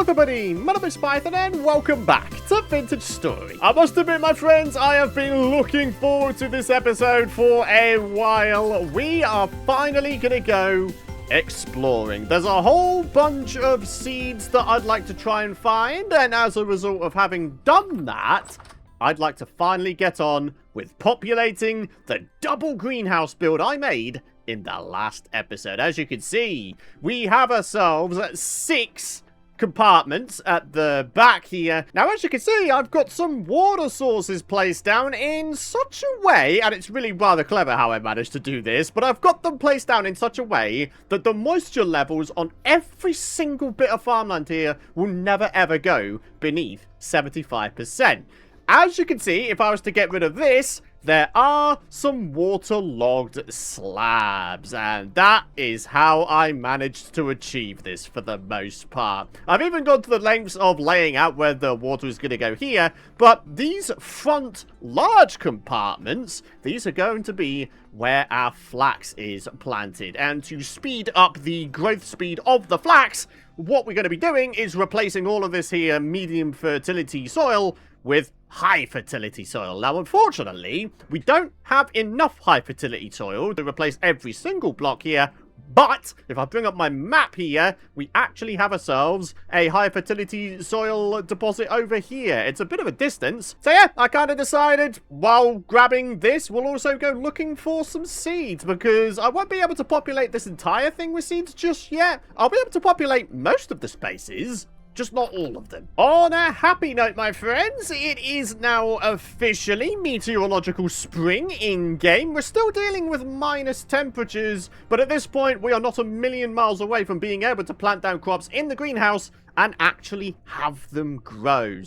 Welcome everybody, my name is Python and welcome back to Vintage Story. I must admit my friends, I have been looking forward to this episode for a while. We are finally gonna go exploring. There's a whole bunch of seeds that I'd like to try and find, and as a result of having done that, I'd like to finally get on with populating the double greenhouse build I made in the last episode. As you can see, we have ourselves 6 compartments at the back here. Now, as you can see, I've got some water sources placed down in such a way, and it's really rather clever how I managed to do this, but I've got them placed down in such a way that the moisture levels on every single bit of farmland here will never ever go beneath 75%. As you can see, if I was to get rid of this, there are some waterlogged slabs, and that is how I managed to achieve this for the most part. I've even gone to the lengths of laying out where the water is going to go here, but these front large compartments, these are going to be where our flax is planted. And to speed up the growth speed of the flax, what we're going to be doing is replacing all of this here medium fertility soil with high fertility soil. Now, unfortunately, we don't have enough high fertility soil to replace every single block here, but if I bring up my map here, we actually have ourselves a high fertility soil deposit over here. It's a bit of a distance. So yeah, I kind of decided while grabbing this, we'll also go looking for some seeds, because I won't be able to populate this entire thing with seeds just yet. I'll be able to populate most of the spaces, just not all of them. On a happy note, my friends, it is now officially meteorological spring in-game. We're still dealing with minus temperatures, but at this point, we are not a million miles away from being able to plant down crops in the greenhouse and actually have them grow.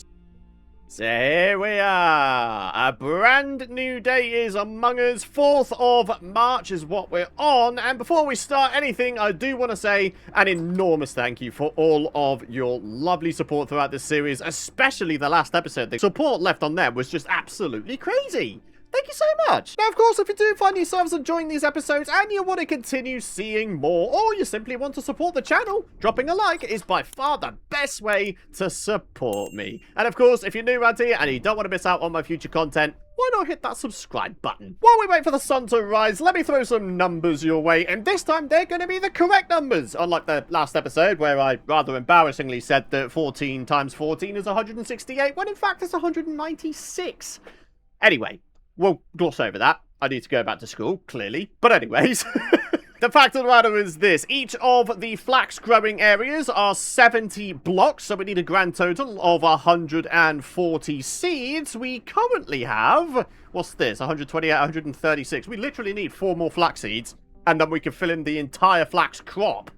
So here we are. A brand new day is among us. 4th of March is what we're on. And before we start anything, I do want to say an enormous thank you for all of your lovely support throughout this series, especially the last episode. The support left on there was just absolutely crazy. Thank you so much. Now, of course, if you do find yourselves enjoying these episodes and you want to continue seeing more, or you simply want to support the channel, dropping a like is by far the best way to support me. And of course, if you're new around here and you don't want to miss out on my future content, why not hit that subscribe button? While we wait for the sun to rise, let me throw some numbers your way, and this time they're going to be the correct numbers, unlike the last episode where I rather embarrassingly said that 14 times 14 is 168, when in fact it's 196. Anyway, we'll gloss over that. I need to go back to school, clearly. But anyways, the fact of the matter is this. Each of the flax growing areas are 70 blocks, so we need a grand total of 140 seeds. We currently have, what's this, 128, 136. We literally need 4 more flax seeds, and then we can fill in the entire flax crop.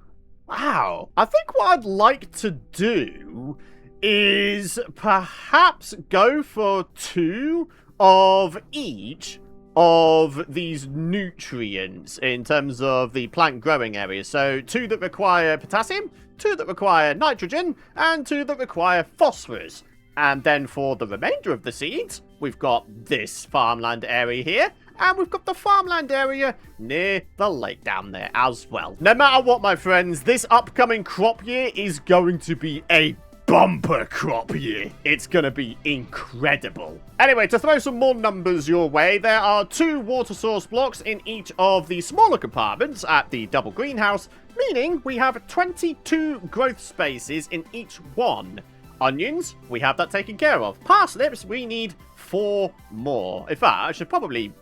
Wow. I think what I'd like to do is perhaps go for 2 of each of these nutrients in terms of the plant growing areas. So 2 that require potassium, 2 that require nitrogen, and 2 that require phosphorus. And then for the remainder of the seeds, we've got this farmland area here, and we've got the farmland area near the lake down there as well. No matter what, my friends, this upcoming crop year is going to be a bumper crop year. It's gonna be incredible. Anyway, to throw some more numbers your way, there are 2 water source blocks in each of the smaller compartments at the double greenhouse, meaning we have 22 growth spaces in each one. Onions, we have that taken care of. Parsnips, we need 4 more. In fact, I should probably,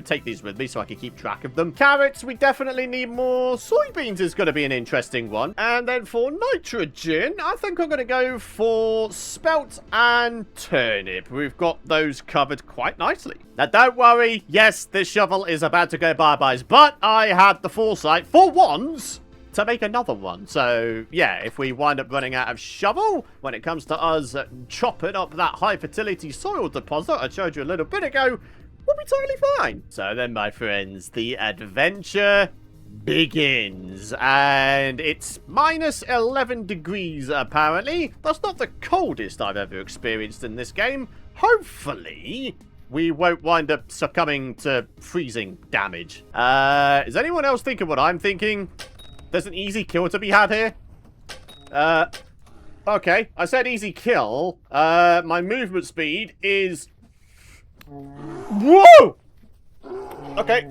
take these with me so I can keep track of them. Carrots, we definitely need more. Soybeans is going to be an interesting one. And then for nitrogen, I think I'm going to go for spelt and turnip. We've got those covered quite nicely. Now, don't worry. Yes, this shovel is about to go bye-byes, but I had the foresight, for once, to make another one. So yeah, if we wind up running out of shovel when it comes to us chopping up that high fertility soil deposit I showed you a little bit ago, we'll be totally fine. So then, my friends, the adventure begins, and it's minus 11 degrees apparently. That's not the coldest I've ever experienced in this game. Hopefully we won't wind up succumbing to freezing damage. Is anyone else thinking what I'm thinking? There's an easy kill to be had here. Okay, I said easy kill. My movement speed is... Whoa! Okay.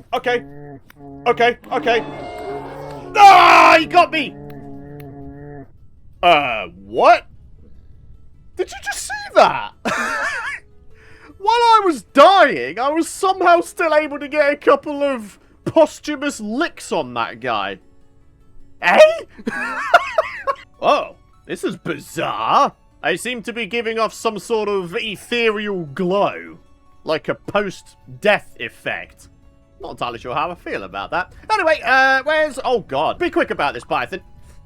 Ah, he got me! What? Did you just see that? While I was dying, I was somehow still able to get a couple of posthumous licks on that guy. Eh? Oh, this is bizarre. I seem to be giving off some sort of ethereal glow. Like a post-death effect. Not entirely sure how I feel about that. Anyway, where's... Oh, God. Be quick about this, Python.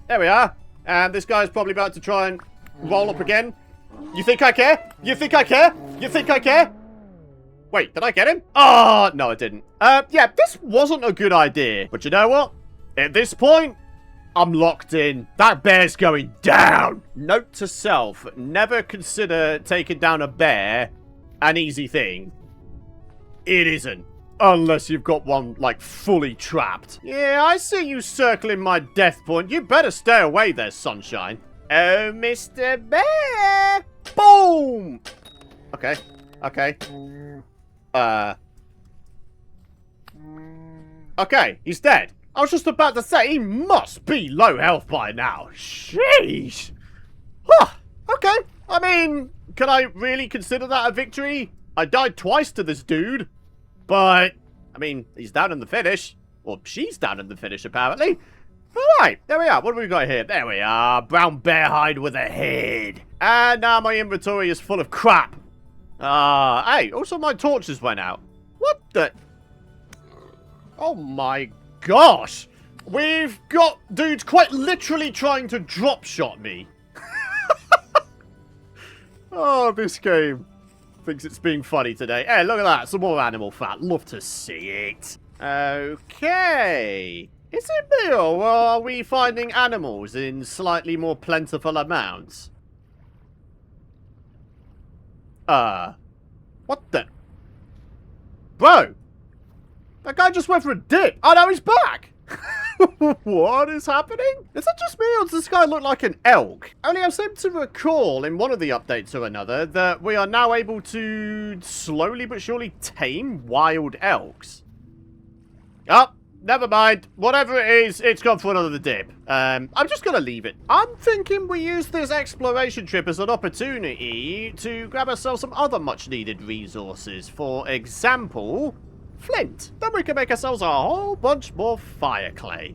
There we are. And this guy's probably about to try and roll up again. You think I care? You think I care? You think I care? Wait, did I get him? Oh, no, I didn't. Yeah, this wasn't a good idea. But you know what? At this point, I'm locked in. That bear's going down. Note to self, never consider taking down a bear an easy thing. It isn't. Unless you've got one, like, fully trapped. Yeah, I see you circling my death point. You better stay away there, sunshine. Oh, Mr. Bear! Boom! Okay. Okay, he's dead. I was just about to say, he must be low health by now. Sheesh. Huh. Okay. I mean, can I really consider that a victory? I died twice to this dude. But, I mean, he's down in the finish. Or she's down in the finish, apparently. Alright, there we are. What have we got here? There we are. Brown bear hide with a head. And now my inventory is full of crap. Hey, also my torches went out. What the... Oh my gosh. We've got dudes quite literally trying to drop shot me. Oh, this game thinks it's being funny today. Hey, look at that. Some more animal fat. Love to see it. Okay. Is it me, or are we finding animals in slightly more plentiful amounts? What the? Bro! That guy just went for a dip. Oh, no, he's back! What is happening? Is that just me, or does this guy look like an elk? Only I seem to recall in one of the updates or another that we are now able to slowly but surely tame wild elks. Oh, never mind. Whatever it is, it's gone for another dip. I'm just going to leave it. I'm thinking we use this exploration trip as an opportunity to grab ourselves some other much-needed resources. For example, flint. Then we can make ourselves a whole bunch more fire clay.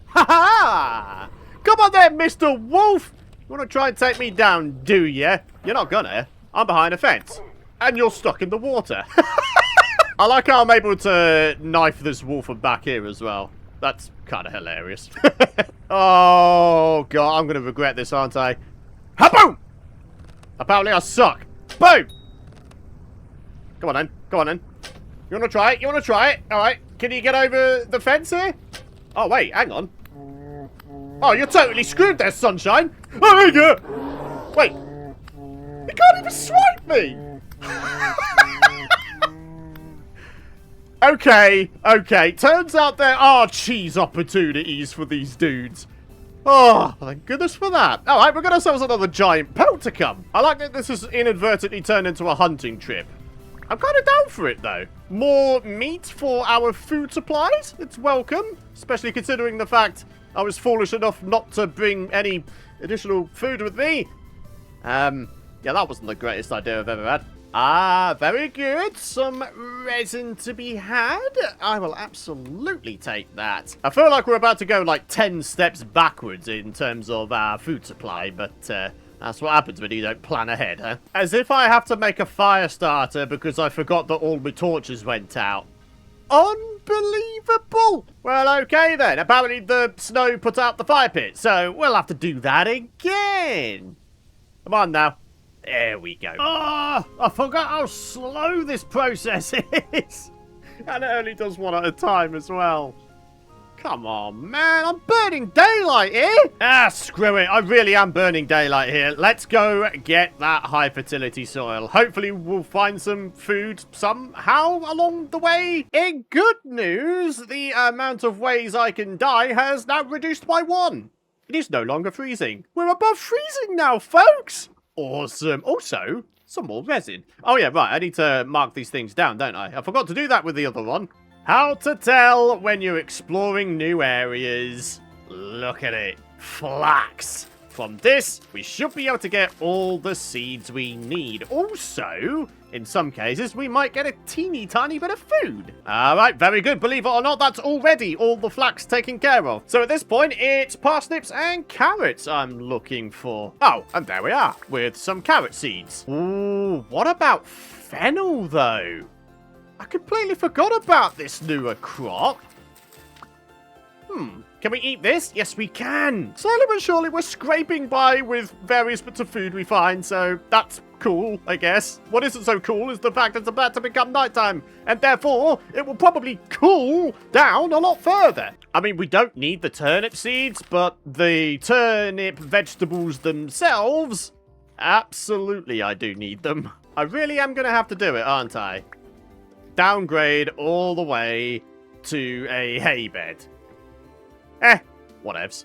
Ha ha! Come on then, Mr. Wolf! You want to try and take me down, do ya? You're not gonna. I'm behind a fence. And you're stuck in the water. I like how I'm able to knife this wolf from back here as well. That's kind of hilarious. Oh, God. I'm going to regret this, aren't I? Ha-boom! Apparently I suck. Boom! Come on, then. Come on, then. You want to try it? You want to try it? All right. Can you get over the fence here? Oh, wait. Hang on. Oh, you're totally screwed there, sunshine. Oh, my God. Wait. He can't even swipe me. Okay. Turns out there are cheese opportunities for these dudes. Oh, thank goodness for that. All right, we've got ourselves another giant pelt to come. I like that this has inadvertently turned into a hunting trip. I'm kind of down for it, though. More meat for our food supplies? It's welcome, especially considering the fact I was foolish enough not to bring any additional food with me. Yeah, that wasn't the greatest idea I've ever had. Ah, very good. Some resin to be had. I will absolutely take that. I feel like we're about to go like 10 steps backwards in terms of our food supply, but that's what happens when you don't plan ahead, huh? As if I have to make a fire starter because I forgot that all my torches went out. Unbelievable. Well, okay then. Apparently the snow put out the fire pit, so we'll have to do that again. Come on now. There we go. Oh, I forgot how slow this process is. And it only does one at a time as well. Come on, man. I'm burning daylight here. Ah, screw it. I really am burning daylight here. Let's go get that high fertility soil. Hopefully we'll find some food somehow along the way. In good news, the amount of ways I can die has now reduced by 1. It is no longer freezing. We're above freezing now, folks. Awesome. Also, some more resin. Oh, yeah, right. I need to mark these things down, don't I? I forgot to do that with the other one. How to tell when you're exploring new areas. Look at it. FLAX. From this, we should be able to get all the seeds we need. Also, in some cases, we might get a teeny tiny bit of food. All right, very good. Believe it or not, that's already all the flax taken care of. So at this point, it's parsnips and carrots I'm looking for. Oh, and there we are with some carrot seeds. Ooh, what about fennel, though? I completely forgot about this newer crop. Can we eat this? Yes, we can. Slowly but surely, we're scraping by with various bits of food we find, so that's cool, I guess. What isn't so cool is the fact it's about to become nighttime, and therefore, it will probably cool down a lot further. I mean, we don't need the turnip seeds, but the turnip vegetables themselves, absolutely I do need them. I really am going to have to do it, aren't I? Downgrade all the way to a hay bed. Whatevs.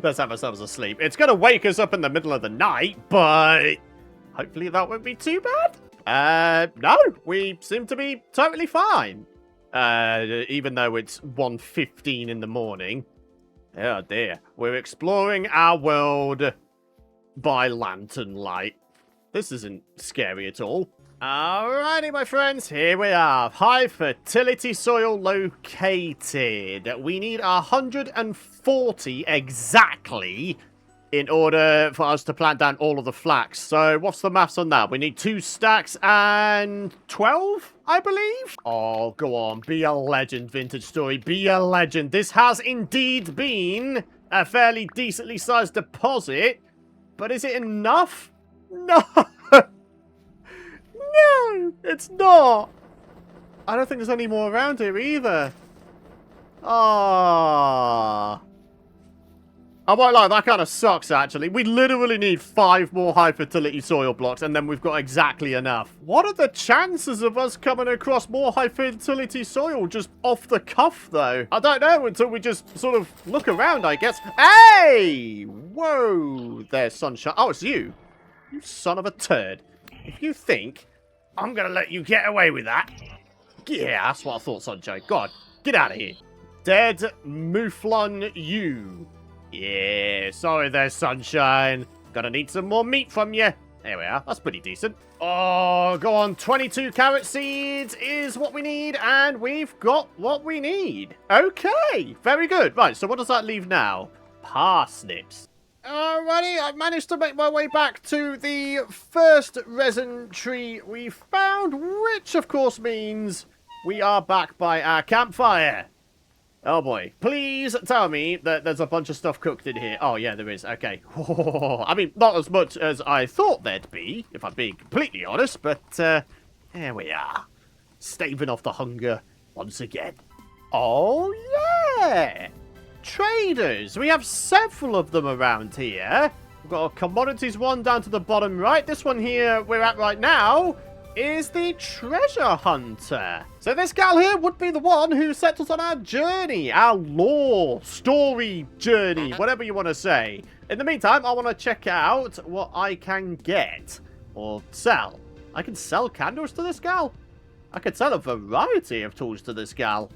Let's have ourselves a sleep. It's going to wake us up in the middle of the night, but hopefully that won't be too bad. No, we seem to be totally fine. Even though it's 1:15 in the morning. Oh dear. We're exploring our world by lantern light. This isn't scary at all. Alrighty, my friends, here we are. High fertility soil located. We need 140 exactly in order for us to plant down all of the flax. So what's the maths on that? We need 2 stacks and 12, I believe. Oh, go on. Be a legend, Vintage Story. Be a legend. This has indeed been a fairly decently sized deposit. But is it enough? No. No, it's not. I don't think there's any more around here either. Ah. I won't lie, that kind of sucks, actually. We literally need 5 more high fertility soil blocks, and then we've got exactly enough. What are the chances of us coming across more high fertility soil just off the cuff, though? I don't know until we just sort of look around, I guess. Hey! Whoa! There's sunshine. Oh, it's you. You son of a turd. If you think I'm going to let you get away with that. Yeah, that's what I thought, Sunshine. God, get out of here. Dead Mouflon you. Yeah, sorry there, Sunshine. Gonna need some more meat from you. There we are. That's pretty decent. Oh, go on. 22 carrot seeds is what we need, and we've got what we need. Okay, very good. Right, so what does that leave now? Parsnips. Alrighty, I've managed to make my way back to the first resin tree we found, which of course means we are back by our campfire. Oh boy, please tell me that there's a bunch of stuff cooked in here. Oh yeah, there is, okay. I mean, not as much as I thought there'd be, if I'm being completely honest, but here we are. Staving off the hunger once again. Oh yeah! Traders. We have several of them around here. We've got a commodities one down to the bottom right. This one here we're at right now is the treasure hunter. So this gal here would be the one who set us on our journey, our lore, story journey, whatever you want to say. In the meantime, I want to check out what I can get or sell. I can sell candles to this gal. I could sell a variety of tools to this gal.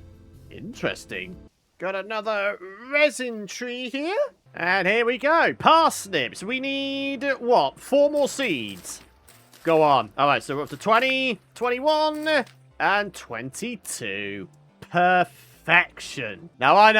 Interesting. Got another resin tree here. And here we go. Parsnips. We need, what, 4 more seeds? Go on. All right, so we're up to 20, 21, and 22. Perfection. Now, I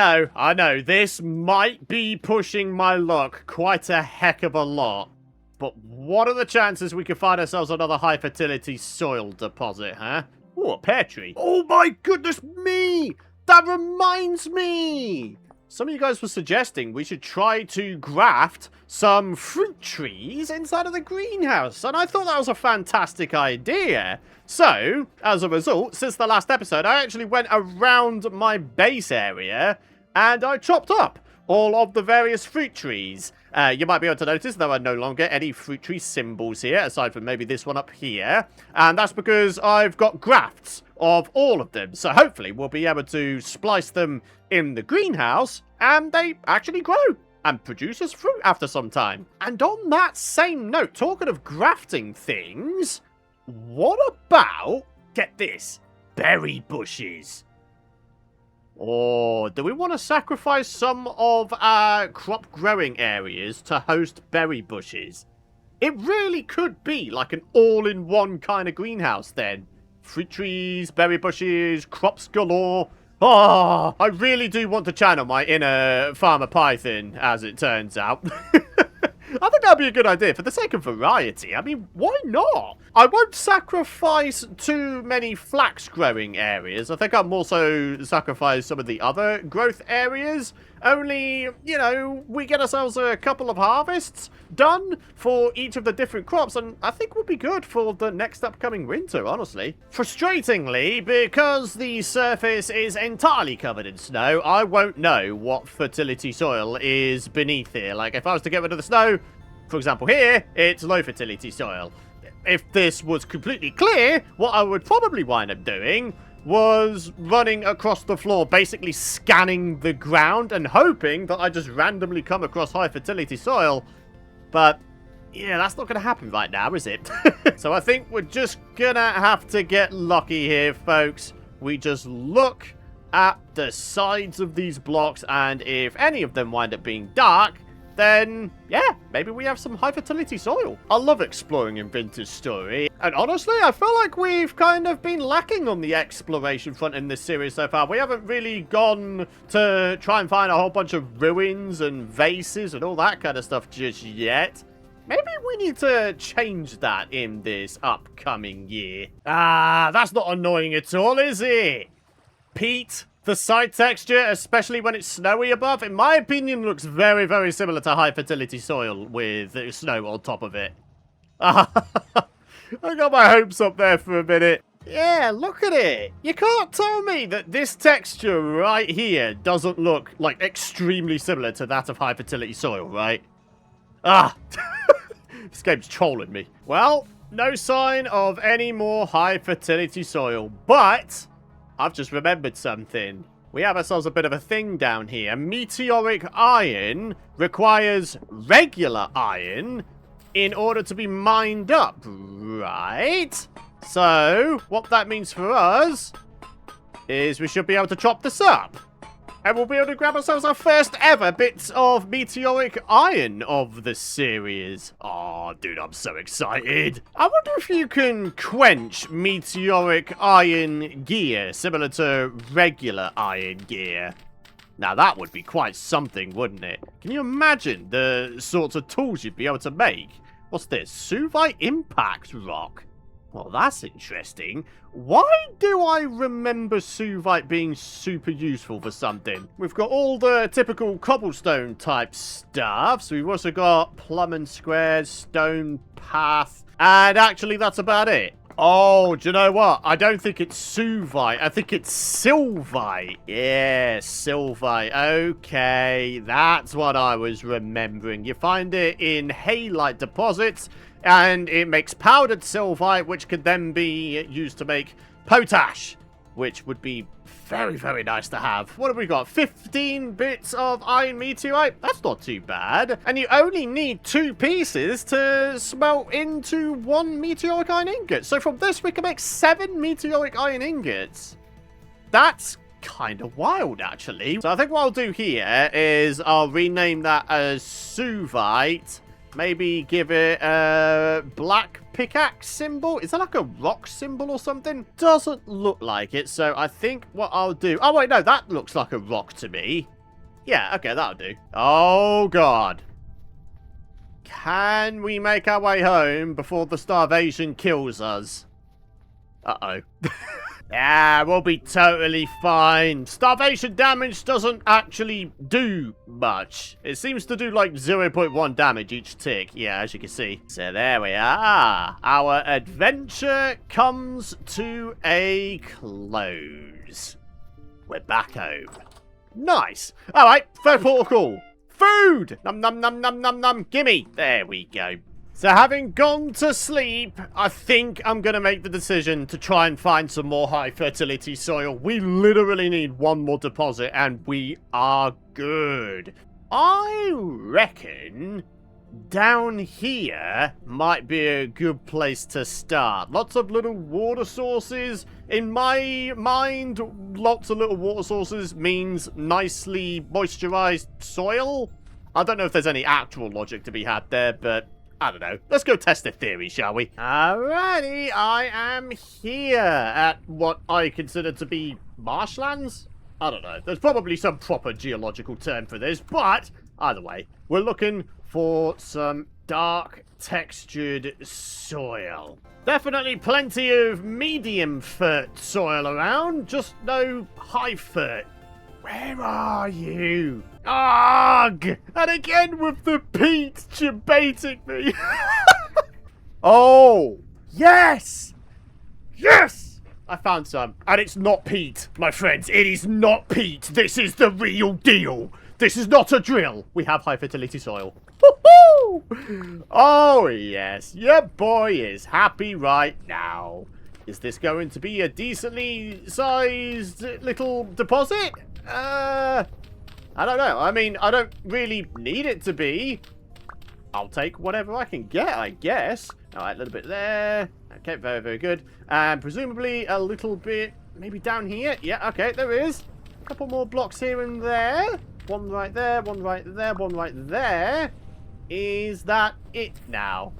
know, this might be pushing my luck quite a heck of a lot. But what are the chances we could find ourselves another high fertility soil deposit, huh? Ooh, a pear tree. Oh my goodness me! That reminds me! Some of you guys were suggesting we should try to graft some fruit trees inside of the greenhouse, and I thought that was a fantastic idea. So, as a result, since the last episode, I actually went around my base area, and I chopped up all of the various fruit trees. You might be able to notice there are no longer any fruit tree symbols here, aside from maybe this one up here, and that's because I've got grafts of all of them. So hopefully we'll be able to splice them in the greenhouse, and they actually grow. and produces fruit after some time. And on that same note, talking of grafting things, what about, get this, berry bushes? Or do we want to sacrifice some of our crop growing areas to host berry bushes? It really could be like an all-in-one kind of greenhouse then. Fruit trees, berry bushes, crops galore. Oh, I really do want to channel my inner farmer Python, as it turns out. I think that'd be a good idea for the sake of variety. I mean, why not? I won't sacrifice too many FLAX growing areas. I think I'll also sacrifice some of the other growth areas. Only, you know, we get ourselves a couple of harvests done for each of the different crops, and I think we'll be good for the next upcoming winter, honestly. Frustratingly, because the surface is entirely covered in snow, I won't know what fertility soil is beneath here. Like, if I was to get rid of the snow, for example here, it's low fertility soil. If this was completely clear, what I would probably wind up doing was running across the floor, basically scanning the ground and hoping that I just randomly come across high fertility soil. But, yeah, that's not going to happen right now, is it? So I think we're just going to have to get lucky here, folks. We just look at the sides of these blocks, and if any of them wind up being dark, then, yeah, maybe we have some high fertility soil. I love exploring in Vintage Story, and honestly, I feel like we've kind of been lacking on the exploration front in this series so far. We haven't really gone to try and find a whole bunch of ruins and vases and all that kind of stuff just yet. Maybe we need to change that in this upcoming year. Ah, that's not annoying at all, is it? Pete? The side texture, especially when it's snowy above, in my opinion, looks very, very similar to high fertility soil with snow on top of it. I got my hopes up there for a minute. Yeah, look at it. You can't tell me that this texture right here doesn't look, like, extremely similar to that of high fertility soil, right? Ah! This game's trolling me. Well, no sign of any more high fertility soil, but I've just remembered something. We have ourselves a bit of a thing down here. Meteoric iron requires regular iron in order to be mined up, right? So, what that means for us is we should be able to chop this up. And we'll be able to grab ourselves our first ever bits of meteoric iron of the series. Oh, dude, I'm so excited. I wonder if you can quench meteoric iron gear similar to regular iron gear. Now, that would be quite something, wouldn't it? Can you imagine the sorts of tools you'd be able to make? What's this? Suvite impact rock. Well, that's interesting. Why do I remember Suvite being super useful for something? We've got all the typical cobblestone type stuff. So we've also got plumb and squares, stone path. And actually, that's about it. Oh, do you know what? I don't think it's Suvite. I think it's Silvite. Yeah, Silvite. Okay, that's what I was remembering. You find it in halite deposits, and it makes powdered Silvite, which could then be used to make potash, which would be very, very nice to have. What have we got? 15 bits of iron meteorite? That's not too bad. And you only need 2 pieces to smelt into 1 meteoric iron ingot. So from this, we can make 7 meteoric iron ingots. That's kind of wild, actually. So I think what I'll do here is I'll rename that as Suvite. Maybe give it a black pickaxe symbol. Is that like a rock symbol or something? Doesn't look like it, so I think what I'll do... Oh, wait, no, that looks like a rock to me. Yeah, okay, that'll do. Oh, God. Can we make our way home before the starvation kills us? Uh-oh. Yeah, we'll be totally fine. Starvation damage doesn't actually do much. It seems to do like 0.1 damage each tick. Yeah, as you can see. So there we are. Our adventure comes to a close. We're back home. Nice. All right, third portal call. Food! Num num num num num num. Gimme. There we go. So having gone to sleep, I think I'm going to make the decision to try and find some more high fertility soil. We literally need 1 more deposit and we are good. I reckon down here might be a good place to start. Lots of little water sources. In my mind, lots of little water sources means nicely moisturized soil. I don't know if there's any actual logic to be had there, but I don't know. Let's go test the theory, shall we? Alrighty, I am here at what I consider to be marshlands. I don't know. There's probably some proper geological term for this, but either way, we're looking for some dark textured soil. Definitely plenty of medium fert soil around, just no high fert. Where are you? Arg! And again with the peat debating me. Oh, yes! Yes! I found some. And it's not peat, my friends. It is not peat. This is the real deal. This is not a drill. We have high fertility soil. Woohoo! Oh, yes. Your boy is happy right now. Is this going to be a decently sized little deposit? I don't know. I mean, I don't really need it to be. I'll take whatever I can get, I guess. All right, a little bit there. Okay, very, very good. And presumably a little bit maybe down here. Yeah, okay, there is. A couple more blocks here and there. One right there, one right there, one right there. Is that it now?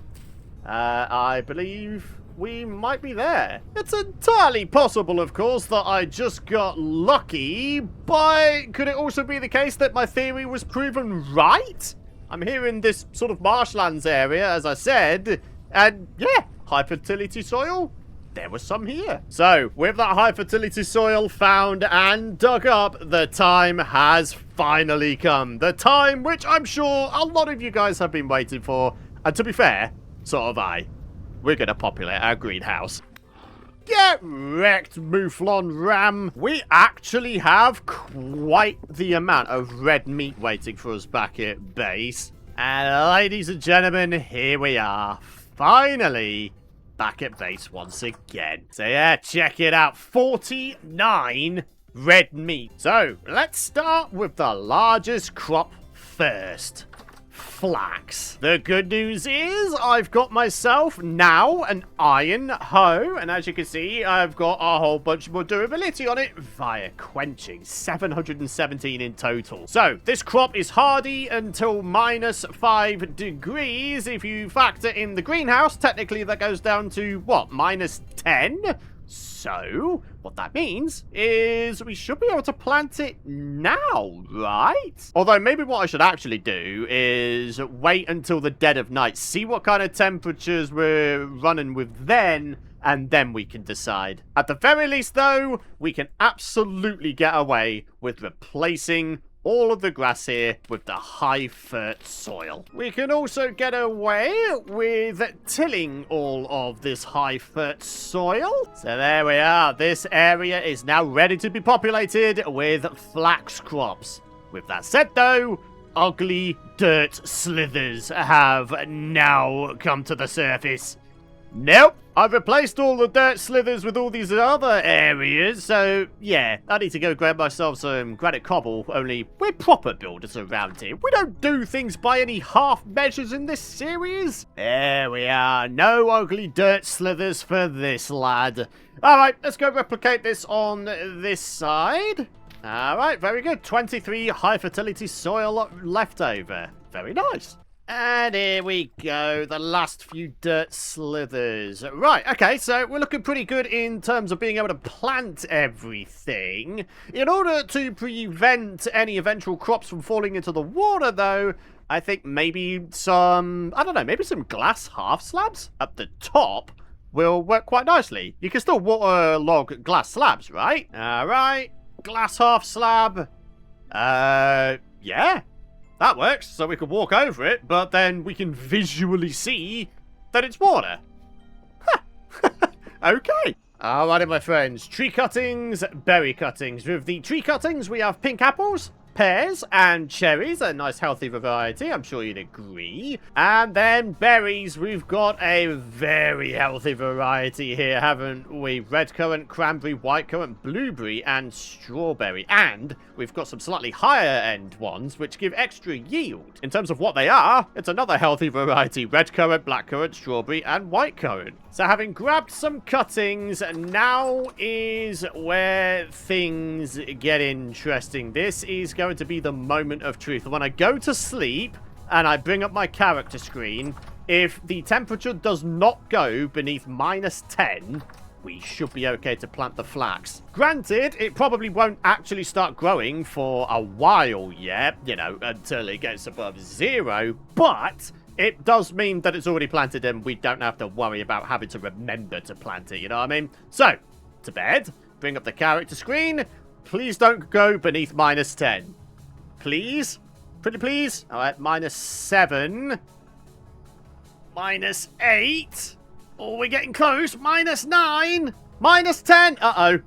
I believe we might be there. It's entirely possible, of course, that I just got lucky, but could it also be the case that my theory was proven right? I'm here in this sort of marshlands area, as I said, and yeah, high fertility soil. There was some here. So, with that high fertility soil found and dug up, the time has finally come. The time which I'm sure a lot of you guys have been waiting for. And to be fair, so have I. We're going to populate our greenhouse. Get wrecked, Mouflon Ram. We actually have quite the amount of red meat waiting for us back at base. And ladies and gentlemen, here we are. Finally back at base once again. So yeah, check it out. 49 red meat. So let's start with the largest crop first. FLAX. The good news is I've got myself now an iron hoe, and as you can see, I've got a whole bunch more durability on it via quenching. 717 in total. So this crop is hardy until -5 degrees. If you factor in the greenhouse, technically that goes down to what, -10? So, what that means is we should be able to plant it now, right? Although, maybe what I should actually do is wait until the dead of night, see what kind of temperatures we're running with then, and then we can decide. At the very least, though, we can absolutely get away with replacing all of the grass here with the high fert soil. We can also get away with tilling all of this high fert soil. So there we are. This area is now ready to be populated with flax crops. With that said, though, ugly dirt slithers have now come to the surface. Nope. I've replaced all the dirt slithers with all these other areas, so yeah, I need to go grab myself some granite cobble, only we're proper builders around here. We don't do things by any half measures in this series. There we are. No ugly dirt slithers for this lad. Alright, let's go replicate this on this side. Alright, very good. 23 high fertility soil left over. Very nice. And here we go, the last few dirt slithers. Right, okay, so we're looking pretty good in terms of being able to plant everything. In order to prevent any eventual crops from falling into the water, though, I think maybe some, I don't know, maybe some glass half slabs at the top will work quite nicely. You can still waterlog glass slabs, right? Alright, glass half slab. Yeah. That works, so we can walk over it, but then we can visually see that it's water. Huh. Okay. Alrighty, my friends. Tree cuttings, berry cuttings. With the tree cuttings, we have pink apples, pears and cherries, a nice healthy variety, I'm sure you'd agree. And then berries, we've got a very healthy variety here, haven't we? Red currant, cranberry, white currant, blueberry, and strawberry. And we've got some slightly higher end ones, which give extra yield. In terms of what they are, it's another healthy variety. Red currant, black currant, strawberry, and white currant. So having grabbed some cuttings, now is where things get interesting. This is going to be the moment of truth. When I go to sleep and I bring up my character screen, if the temperature does not go beneath -10, we should be okay to plant the flax. Granted, it probably won't actually start growing for a while yet, you know, until it gets above 0, but it does mean that it's already planted and we don't have to worry about having to remember to plant it, you know what I mean? So, to bed, bring up the character screen. Please don't go beneath -10. Please? Pretty please? Alright, -7. -8. Oh, we're getting close. -9. -10. Uh-oh.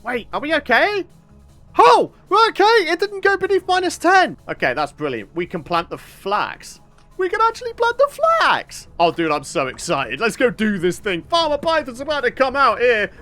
Wait, are we okay? Oh, we're okay. It didn't go beneath -10. Okay, that's brilliant. We can plant the flax. We can actually plant the flax. Oh, dude, I'm so excited. Let's go do this thing. Farmer Python's about to come out here.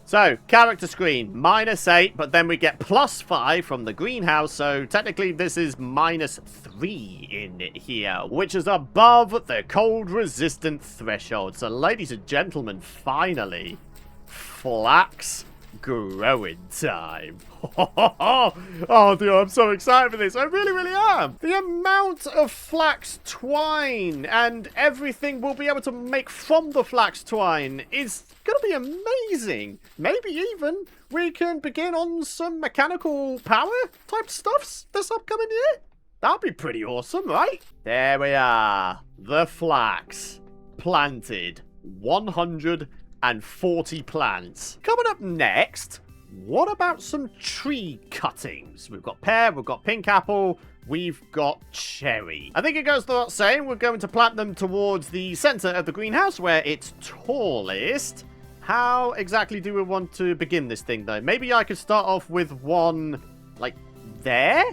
So, character screen, -8, but then we get +5 from the greenhouse, so technically this is -3 in here, which is above the cold-resistant threshold. So, ladies and gentlemen, finally, flax growing time. Oh, dude, I'm so excited for this. I really, really am. The amount of flax twine and everything we'll be able to make from the flax twine is going to be amazing. Maybe even we can begin on some mechanical power type stuffs this upcoming year. That'd be pretty awesome, right? There we are. The flax planted. 140 plants. Coming up next, what about some tree cuttings? We've got pear, we've got pink apple, we've got cherry. I think it goes without saying we're going to plant them towards the center of the greenhouse where it's tallest. How exactly do we want to begin this thing, though? Maybe I could start off with one, like, there?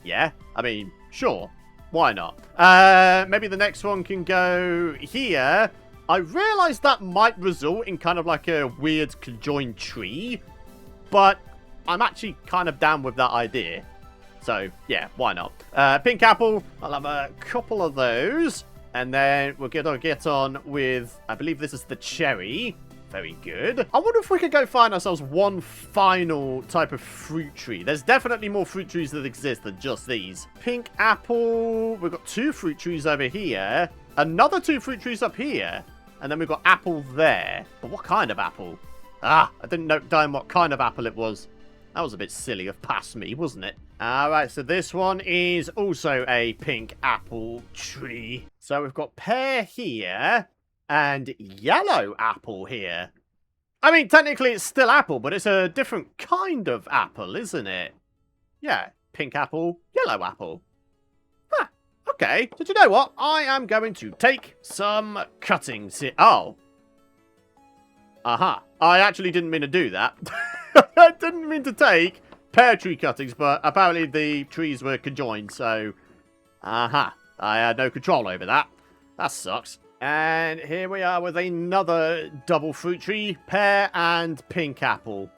Yeah, I mean, sure. Why not? Maybe the next one can go here. I realize that might result in kind of like a weird conjoined tree, but I'm actually kind of down with that idea. So, yeah, why not? Pink apple, I'll have a couple of those. And then we'll get on with, I believe this is the cherry. Very good. I wonder if we could go find ourselves one final type of fruit tree. There's definitely more fruit trees that exist than just these. Pink apple. We've got 2 fruit trees over here. Another 2 fruit trees up here. And then we've got apple there. But what kind of apple? Ah, I didn't note down what kind of apple it was. That was a bit silly of past me, wasn't it? Alright, so this one is also a pink apple tree. So we've got pear here and yellow apple here. I mean, technically it's still apple, but it's a different kind of apple, isn't it? Yeah, pink apple, yellow apple. Huh, okay. So do you know what? I am going to take some cuttings here. Oh. Aha. I actually didn't mean to do that. I didn't mean to take pear tree cuttings, but apparently the trees were conjoined, so... Aha. I had no control over that. That sucks. And here we are with another double fruit tree, pear and pink apple.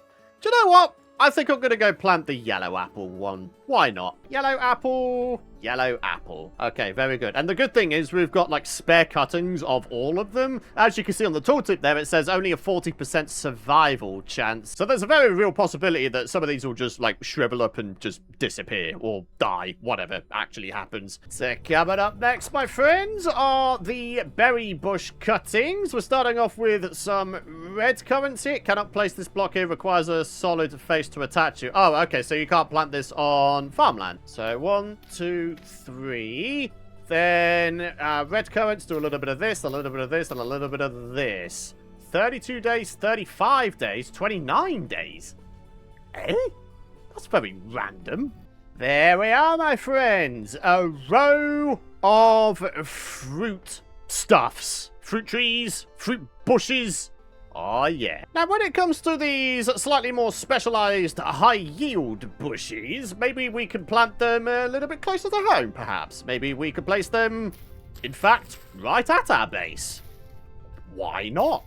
Do you know what? I think I'm going to go plant the yellow apple one. Why not? Yellow apple, yellow apple. Okay, very good. And the good thing is we've got like spare cuttings of all of them. As you can see on the tooltip there, it says only a 40% survival chance. So there's a very real possibility that some of these will just like shrivel up and just disappear or die, whatever actually happens. So coming up next, my friends, are the berry bush cuttings. We're starting off with some red currants here. Cannot place this block here, requires a solid face to attach to. Oh, okay, so you can't plant this on farmland. So 1, 2, 3. Then red currants, do a little bit of this, a little bit of this, and a little bit of this. 32 days, 35 days, 29 days. Eh? That's very random. There we are, my friends. A row of fruit stuffs. Fruit trees, fruit bushes. Oh, yeah. Now, when it comes to these slightly more specialized high-yield bushes, maybe we can plant them a little bit closer to home, perhaps. Maybe we could place them, in fact, right at our base. Why not?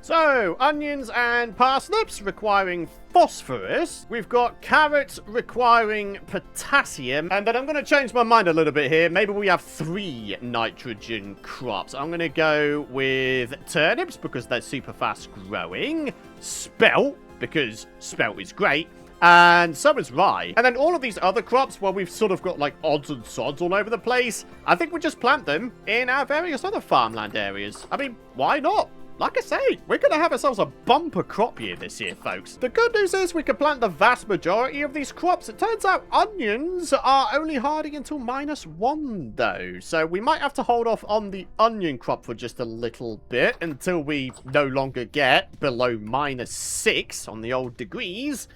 So, onions and parsnips requiring phosphorus. We've got carrots requiring potassium. And then I'm going to change my mind a little bit here. Maybe we have 3 nitrogen crops. I'm going to go with turnips because they're super fast growing. Spelt, because spelt is great. And so is rye. And then all of these other crops, well, we've sort of got like odds and sods all over the place. I think we just plant them in our various other farmland areas. I mean, why not? Like I say, we're going to have ourselves a bumper crop year this year, folks. The good news is we can plant the vast majority of these crops. It turns out onions are only hardy until -1, though. So we might have to hold off on the onion crop for just a little bit until we no longer get below -6 on the old degrees.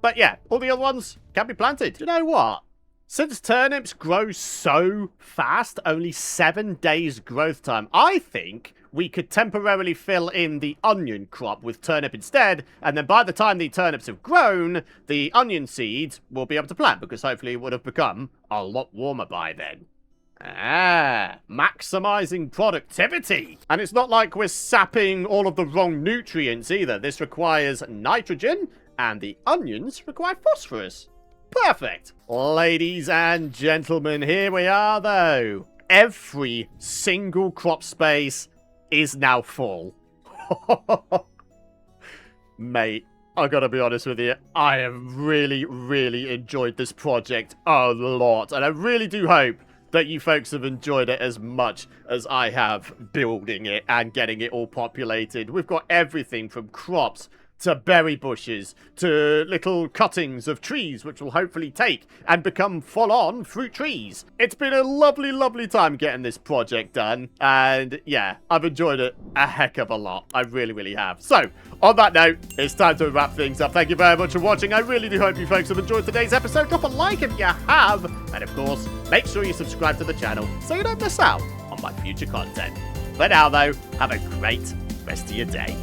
But yeah, all the other ones can be planted. You know what? Since turnips grow so fast, only 7 days growth time, I think we could temporarily fill in the onion crop with turnip instead, and then by the time the turnips have grown, the onion seeds will be able to plant, because hopefully it would have become a lot warmer by then. Ah, maximizing productivity. And it's not like we're sapping all of the wrong nutrients either. This requires nitrogen, and the onions require phosphorus. Perfect. Ladies and gentlemen, here we are, though. Every single crop space is now full. Mate, I gotta be honest with you, I have really, really enjoyed this project a lot, and I really do hope that you folks have enjoyed it as much as I have building it and getting it all populated. We've got everything from crops to berry bushes, to little cuttings of trees, which will hopefully take and become full-on fruit trees. It's been a lovely, lovely time getting this project done, and yeah, I've enjoyed it a heck of a lot. I really, really have. So, on that note, it's time to wrap things up. Thank you very much for watching. I really do hope you folks have enjoyed today's episode. Drop a like if you have, and of course, make sure you subscribe to the channel so you don't miss out on my future content. For now, though, have a great rest of your day.